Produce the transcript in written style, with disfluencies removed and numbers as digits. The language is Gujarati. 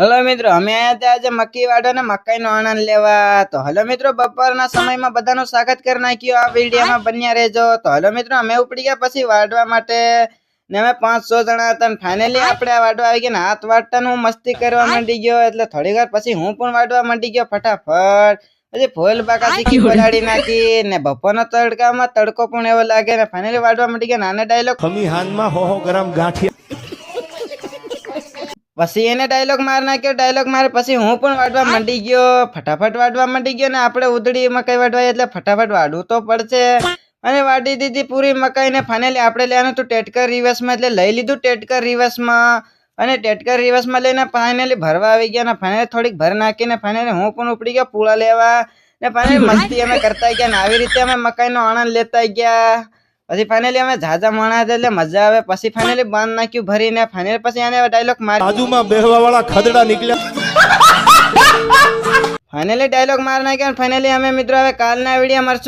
હલો મિત્રો, અમે આયા હતા આજે મક્કી વાડો ને મકાઈનો આનંદ લેવા. તો હલો મિત્રો, બપોરના સમયમાં બધાનું સ્વાગત કરી નાખ્યું. આ વિડીયોમાં બન્યા રહેજો. તો હલો મિત્રો, અમે ઉપડી ગયા પછી વાડવા માટે ને અમે 500 જણા હતા. ફાઇનલી આપણે આ વાડવા આવી ગયા ને હાથ વાડતા હું મસ્તી કરવા માંડી ગયો. એટલે થોડી વાર પછી હું પણ વાડવા માંડી ગયો ફટાફટ. પછી ફૂલ બાકા શીખી પલાળી નાખી ને બપોરના તડકામાં તડકો પણ એવો લાગે ને ફાઇનલી વાડવા માંડી ગયા. નાને ડાયલોગ ખમી હાનમાં હો ગરમ ગાંઠિયા પછી એને ડાયલોગ માર નાખ્યો. ડાયલોગ મારે પછી હું પણ વાડવા માંડી ગયો. ફટાફટ વાડવા માંડી ગયો ને આપણે ઉધડી મકાઈ વાડવાય એટલે ફટાફટ વાડવું તો પડશે. અને વાડી દીધી પૂરી મકાઈ ને ફાઇનલી આપણે લેવાનું હતું ટેટકર રિવર્સમાં. એટલે લઈ લીધું ટેટકર રિવર્સમાં અને ટેટકર રિવર્સમાં લઈને ફાઇનલી ભરવા આવી ગયા ને ફાઇનલી થોડીક ભર નાખીને ફાઇનલી હું પણ ઉપડી ગયો પૂળા લેવા ને ફાઇનલી મસ્તી અમે કરતા ગયા ને આવી રીતે અમે મકાઈનો આનંદ લેતા ગયા. પછી ફાઇનલી અમે ઝાઝા માણા હતા એટલે મજા આવે. પછી ફાઇનલી બાંધ નાખ્યું ભરીને ફાઇનલી પછી આને ડાયલોગ મારી બાજુમાં બેહવા વાળા ખદડા નીકળ્યા. ફાઇનલી ડાયલોગ માર નાખ્યો. ફાઇનલી અમે મિત્રો હવે કાલના વિડીયો મળશું.